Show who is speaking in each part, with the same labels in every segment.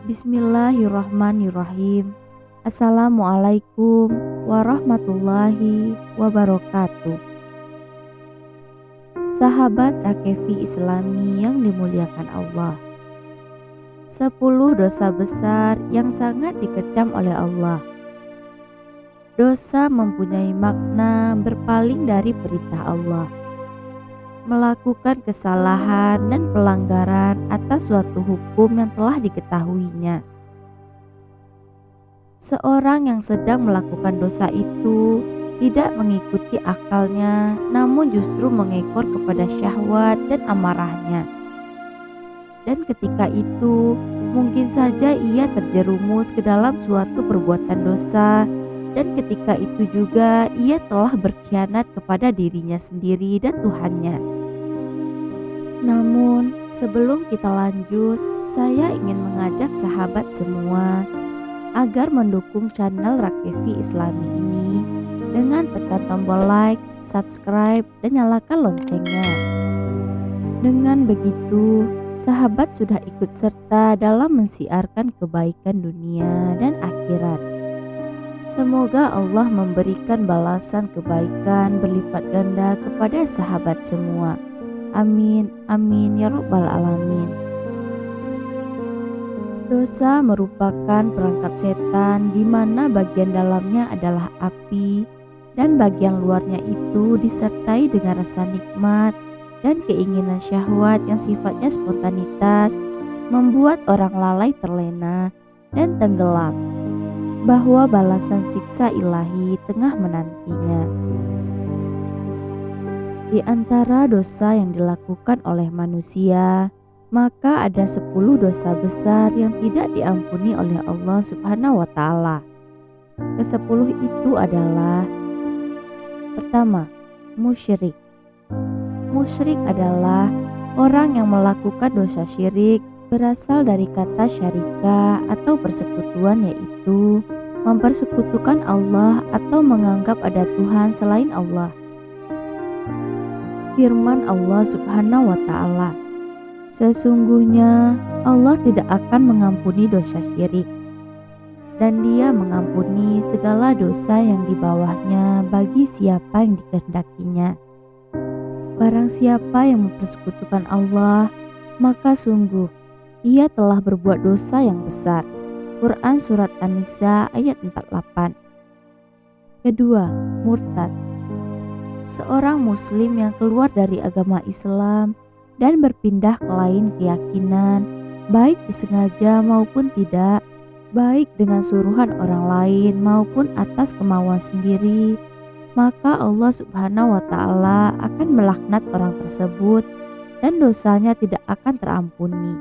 Speaker 1: Bismillahirrahmanirrahim. Assalamualaikum warahmatullahi wabarakatuh. Sahabat Rakevi Islami yang dimuliakan Allah. 10 dosa besar yang sangat dikecam oleh Allah. Dosa mempunyai makna berpaling dari perintah Allah, melakukan kesalahan dan pelanggaran atas suatu hukum yang telah diketahuinya. Seorang yang sedang melakukan dosa itu tidak mengikuti akalnya, namun justru mengekor kepada syahwat dan amarahnya. Dan ketika itu, mungkin saja ia terjerumus ke dalam suatu perbuatan dosa, dan ketika itu juga ia telah berkhianat kepada dirinya sendiri dan Tuhannya. Namun, sebelum kita lanjut, saya ingin mengajak sahabat semua agar mendukung channel Rakevi Islami ini dengan tekan tombol like, subscribe, dan nyalakan loncengnya. Dengan begitu, sahabat sudah ikut serta dalam mensiarkan kebaikan dunia dan akhirat. Semoga Allah memberikan balasan kebaikan berlipat ganda kepada sahabat semua. Amin, amin ya rabbal alamin. Dosa merupakan perangkap setan di mana bagian dalamnya adalah api dan bagian luarnya itu disertai dengan rasa nikmat dan keinginan syahwat yang sifatnya spontanitas, membuat orang lalai terlena dan tenggelam bahwa balasan siksa ilahi tengah menantinya. Di antara dosa yang dilakukan oleh manusia, maka ada 10 dosa besar yang tidak diampuni oleh Allah Subhanahu wa Ta'ala. Ke-10 itu adalah: pertama, musyrik. Musyrik adalah orang yang melakukan dosa syirik, berasal dari kata syarika atau persekutuan, yaitu mempersekutukan Allah atau menganggap ada Tuhan selain Allah. Firman Allah Subhanahu wa Ta'ala, sesungguhnya Allah tidak akan mengampuni dosa syirik, dan Dia mengampuni segala dosa yang di bawahnya bagi siapa yang dikehendakinya. Barang siapa yang mempersekutukan Allah, maka sungguh ia telah berbuat dosa yang besar. Quran Surat An-Nisa ayat 48. Kedua, murtad. Seorang muslim yang keluar dari agama Islam dan berpindah ke lain keyakinan, baik disengaja maupun tidak, baik dengan suruhan orang lain maupun atas kemauan sendiri, maka Allah Subhanahu wa Ta'ala akan melaknat orang tersebut dan dosanya tidak akan terampuni.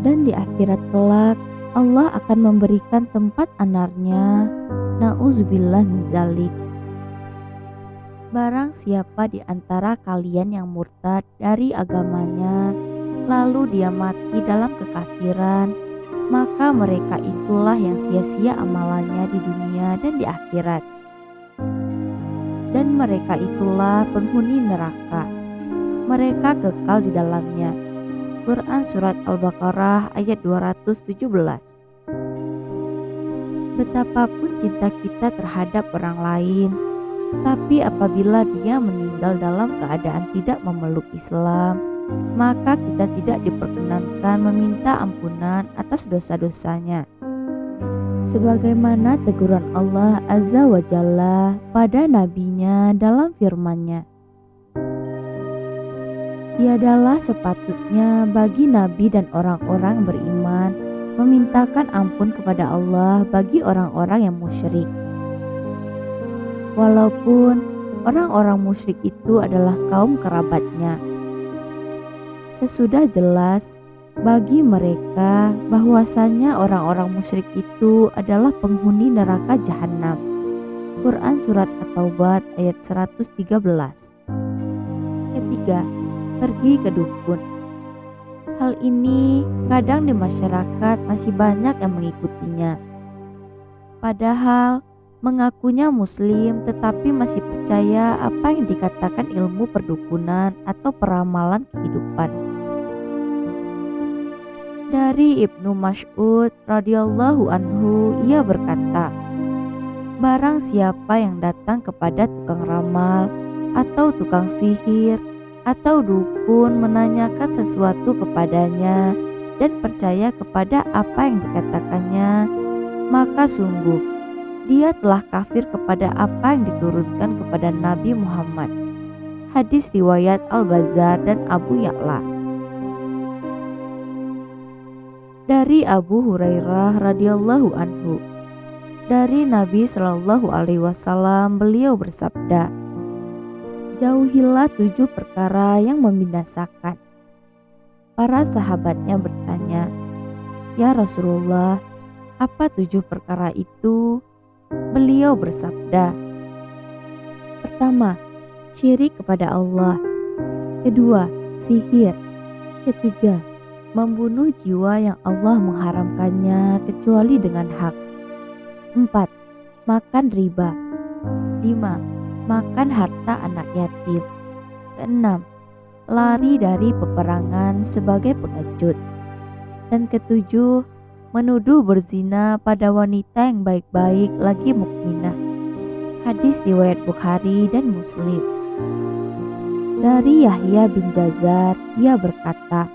Speaker 1: Dan di akhirat kelak, Allah akan memberikan tempat anarnya. Na'udzubillah min zalik. Barang siapa di antara kalian yang murtad dari agamanya, lalu dia mati dalam kekafiran, maka mereka itulah yang sia-sia amalannya di dunia dan di akhirat. Dan mereka itulah penghuni neraka. Mereka kekal di dalamnya. Quran Surat Al-Baqarah ayat 217. Betapapun cinta kita terhadap orang lain, tapi apabila dia meninggal dalam keadaan tidak memeluk Islam, maka kita tidak diperkenankan meminta ampunan atas dosa-dosanya. Sebagaimana teguran Allah Azza wa Jalla pada nabinya dalam firman-Nya, tiadalah sepatutnya bagi nabi dan orang-orang beriman memintakan ampun kepada Allah bagi orang-orang yang musyrik, walaupun orang-orang musyrik itu adalah kaum kerabatnya. Sesudah jelas bagi mereka bahwasanya orang-orang musyrik itu adalah penghuni neraka jahanam. Quran Surat At-Taubah ayat 113. Ketiga, pergi ke dukun. Hal ini kadang di masyarakat masih banyak yang mengikutinya. Padahal mengakunya muslim tetapi masih percaya apa yang dikatakan ilmu perdukunan atau peramalan kehidupan. Dari Ibnu Mas'ud radhiyallahu anhu, ia berkata, barang siapa yang datang kepada tukang ramal atau tukang sihir atau dukun menanyakan sesuatu kepadanya dan percaya kepada apa yang dikatakannya, maka sungguh dia telah kafir kepada apa yang diturunkan kepada Nabi Muhammad. Hadis riwayat Al-Bazzar dan Abu Ya'la. Dari Abu Hurairah radhiyallahu anhu, dari Nabi Shallallahu alaihi wasallam, beliau bersabda, jauhilah 7 perkara yang membinasakan. Para sahabatnya bertanya, ya Rasulullah, apa 7 perkara itu? Beliau bersabda, pertama, syirik kepada Allah. Kedua, sihir. Ketiga, membunuh jiwa yang Allah mengharamkannya kecuali dengan hak. 4. Makan riba. 5. Makan harta anak yatim. 6. Lari dari peperangan sebagai pengecut. Dan ketujuh, menuduh berzina pada wanita yang baik-baik lagi mukminah. Hadis riwayat Bukhari dan Muslim. Dari Yahya bin Jazar, ia berkata,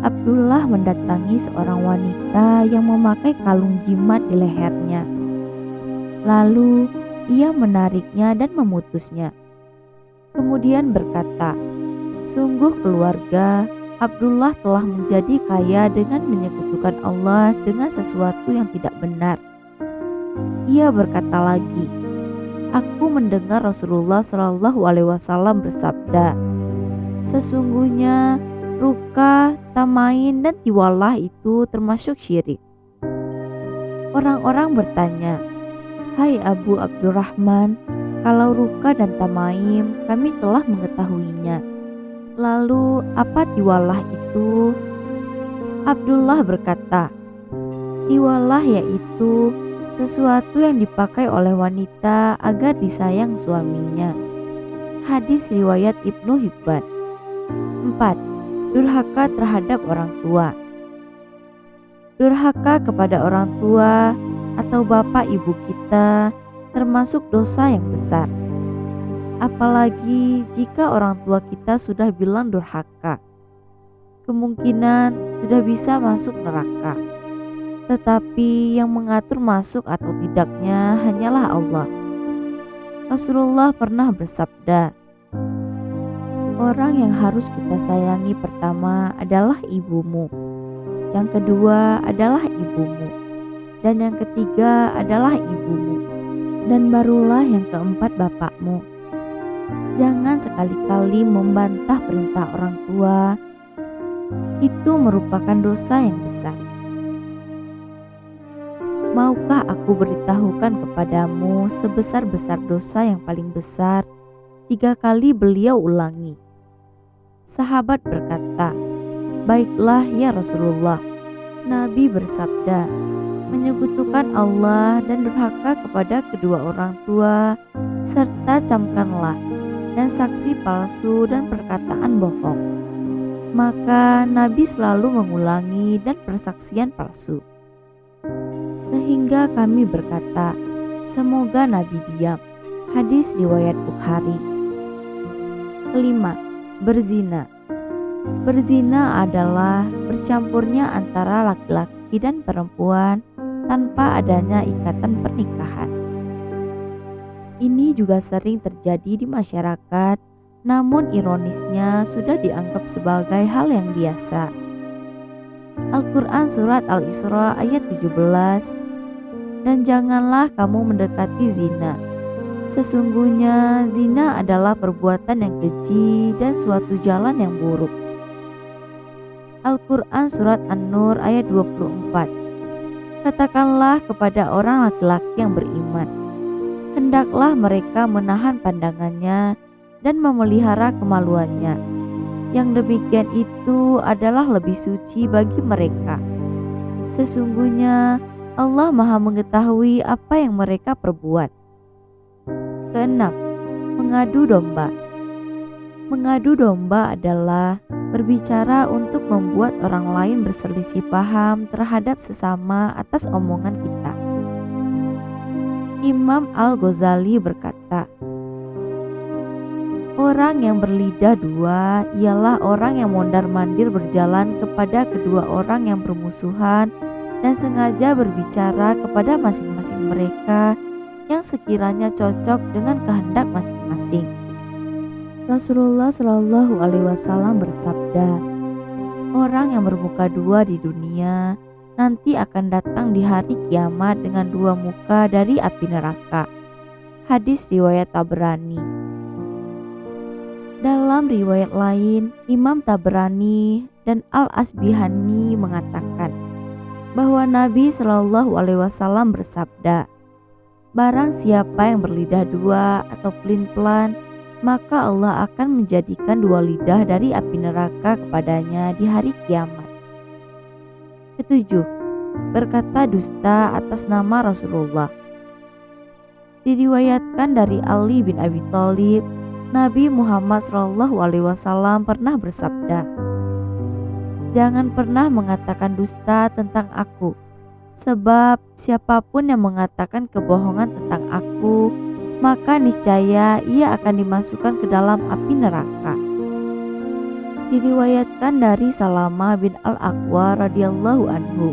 Speaker 1: Abdullah mendatangi seorang wanita yang memakai kalung jimat di lehernya. Lalu ia menariknya dan memutusnya. Kemudian berkata, sungguh keluarga Abdullah telah menjadi kaya dengan menyekutukan Allah dengan sesuatu yang tidak benar. Ia berkata lagi, aku mendengar Rasulullah Shallallahu alaihi wasallam bersabda, sesungguhnya ruka, tamain, dan tiwalah itu termasuk syirik. Orang-orang bertanya, hai Abu Abdurrahman, kalau ruka dan tamaim kami telah mengetahuinya. Lalu apa tiwalah itu? Abdullah berkata, tiwalah yaitu sesuatu yang dipakai oleh wanita agar disayang suaminya. Hadis riwayat Ibnu Hibban. 4. Durhaka terhadap orang tua. Durhaka kepada orang tua atau bapak ibu kita termasuk dosa yang besar. Apalagi jika orang tua kita sudah bilang durhaka, kemungkinan sudah bisa masuk neraka. Tetapi yang mengatur masuk atau tidaknya hanyalah Allah. Rasulullah pernah bersabda, orang yang harus kita sayangi pertama adalah ibumu, yang kedua adalah ibumu, dan yang ketiga adalah ibumu, dan barulah yang keempat bapakmu. Jangan sekali-kali membantah perintah orang tua, itu merupakan dosa yang besar. Maukah aku beritahukan kepadamu sebesar-besar dosa yang paling besar? 3 kali beliau ulangi. Sahabat berkata, baiklah ya Rasulullah. Nabi bersabda, menyekutukan Allah dan durhaka kepada kedua orang tua, serta camkanlah dan saksi palsu dan perkataan bohong. Maka Nabi selalu mengulangi dan persaksian palsu. Sehingga kami berkata, semoga Nabi diam. Hadis riwayat Bukhari. 5. Berzina. Berzina adalah bercampurnya antara laki-laki dan perempuan tanpa adanya ikatan pernikahan. Ini juga sering terjadi di masyarakat, namun ironisnya sudah dianggap sebagai hal yang biasa. Al-Quran Surat Al-Isra ayat 17, dan janganlah kamu mendekati zina. Sesungguhnya zina adalah perbuatan yang keji dan suatu jalan yang buruk. Al-Quran Surat An-Nur ayat 24. Katakanlah kepada orang laki-laki yang beriman, hendaklah mereka menahan pandangannya dan memelihara kemaluannya. Yang demikian itu adalah lebih suci bagi mereka. Sesungguhnya Allah Maha mengetahui apa yang mereka perbuat. 6. Mengadu domba. Mengadu domba adalah berbicara untuk membuat orang lain berselisih paham terhadap sesama atas omongan kita. Imam Al-Ghazali berkata, orang yang berlidah dua ialah orang yang mondar-mandir berjalan kepada kedua orang yang bermusuhan dan sengaja berbicara kepada masing-masing mereka yang sekiranya cocok dengan kehendak masing-masing. Rasulullah Shallallahu Alaihi Wasallam bersabda, orang yang bermuka dua di dunia nanti akan datang di hari kiamat dengan dua muka dari api neraka. Hadis riwayat Tabrani. Dalam riwayat lain, Imam Tabrani dan Al-Asbihani mengatakan bahwa Nabi Shallallahu Alaihi Wasallam bersabda, barang siapa yang berlidah dua atau pelin-pelan, maka Allah akan menjadikan dua lidah dari api neraka kepadanya di hari kiamat. Ketujuh, berkata dusta atas nama Rasulullah. Diriwayatkan dari Ali bin Abi Thalib, Nabi Muhammad SAW pernah bersabda, jangan pernah mengatakan dusta tentang aku, sebab siapapun yang mengatakan kebohongan tentang aku, maka niscaya ia akan dimasukkan ke dalam api neraka. Diriwayatkan dari Salamah bin Al-Aqwa radhiyallahu anhu,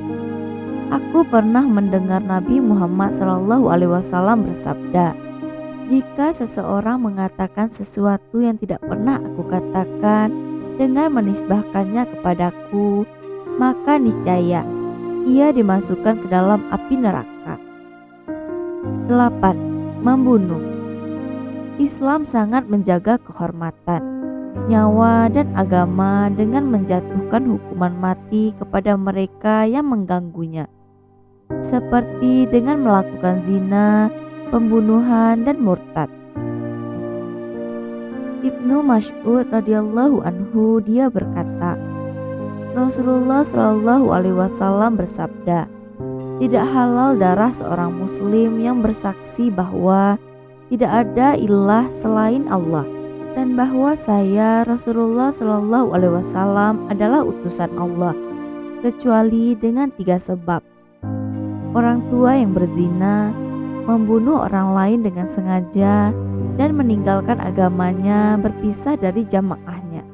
Speaker 1: aku pernah mendengar Nabi Muhammad SAW bersabda, jika seseorang mengatakan sesuatu yang tidak pernah aku katakan dengan menisbahkannya kepadaku, maka niscaya ia dimasukkan ke dalam api neraka. 8. Membunuh. Islam sangat menjaga kehormatan, nyawa dan agama dengan menjatuhkan hukuman mati kepada mereka yang mengganggunya, seperti dengan melakukan zina, pembunuhan dan murtad. Ibnu Mas'ud radhiyallahu anhu dia berkata, Rasulullah Shallallahu Alaihi Wasallam bersabda, tidak halal darah seorang muslim yang bersaksi bahwa tidak ada ilah selain Allah dan bahwa saya Rasulullah Shallallahu Alaihi Wasallam adalah utusan Allah, kecuali dengan 3 sebab: orang tua yang berzina, membunuh orang lain dengan sengaja, dan meninggalkan agamanya berpisah dari jamaahnya.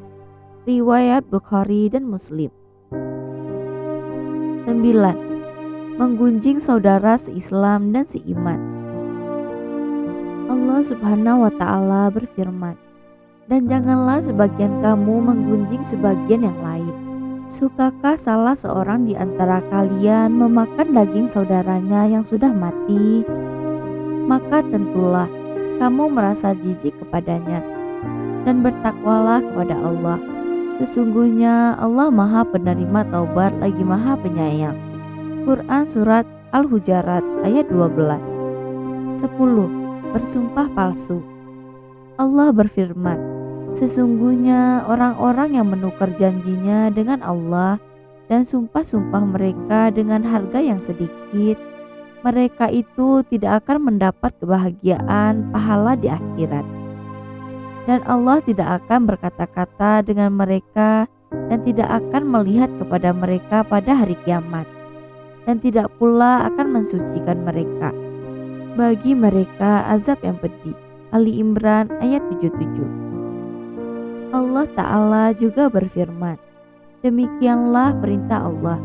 Speaker 1: Riwayat Bukhari dan Muslim. 9. Menggunjing saudara seislam dan seiman. Allah Subhanahu wa Ta'ala berfirman, dan janganlah sebagian kamu menggunjing sebagian yang lain. Sukakah salah seorang di antara kalian memakan daging saudaranya yang sudah mati? Maka tentulah kamu merasa jijik kepadanya, dan bertakwalah kepada Allah. Sesungguhnya Allah Maha Penerima Taubat lagi Maha Penyayang. Quran Surat Al-Hujarat ayat 12. 10. Bersumpah palsu. Allah berfirman, sesungguhnya orang-orang yang menukar janjinya dengan Allah dan sumpah-sumpah mereka dengan harga yang sedikit, mereka itu tidak akan mendapat kebahagiaan pahala di akhirat. Dan Allah tidak akan berkata-kata dengan mereka dan tidak akan melihat kepada mereka pada hari kiamat, dan tidak pula akan mensucikan mereka. Bagi mereka azab yang pedih. Ali Imran ayat 77. Allah Ta'ala juga berfirman, demikianlah perintah Allah.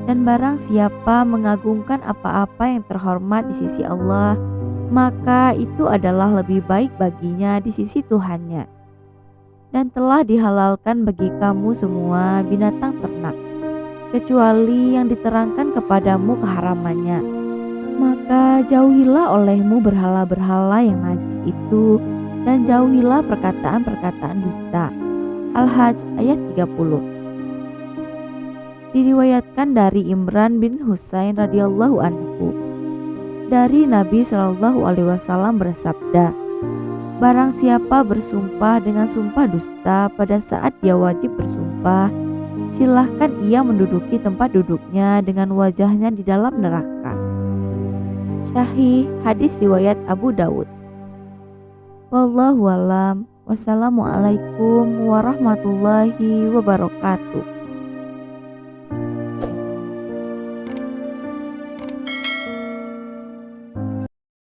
Speaker 1: Dan barang siapa mengagungkan apa-apa yang terhormat di sisi Allah, maka itu adalah lebih baik baginya di sisi Tuhannya. Dan telah dihalalkan bagi kamu semua binatang ternak, kecuali yang diterangkan kepadamu keharamannya. Maka jauhilah olehmu berhala-berhala yang najis itu, dan jauhilah perkataan-perkataan dusta. Al-Hajj ayat 30. Diriwayatkan dari Imran bin Husain radhiyallahu anhu, dari Nabi Shallallahu Alaihi Wasallam bersabda, barang siapa bersumpah dengan sumpah dusta pada saat dia wajib bersumpah, silahkan ia menduduki tempat duduknya dengan wajahnya di dalam neraka. Sahih hadis riwayat Abu Dawud. Wallahu alam Wassalamualaikum warahmatullahi wabarakatuh.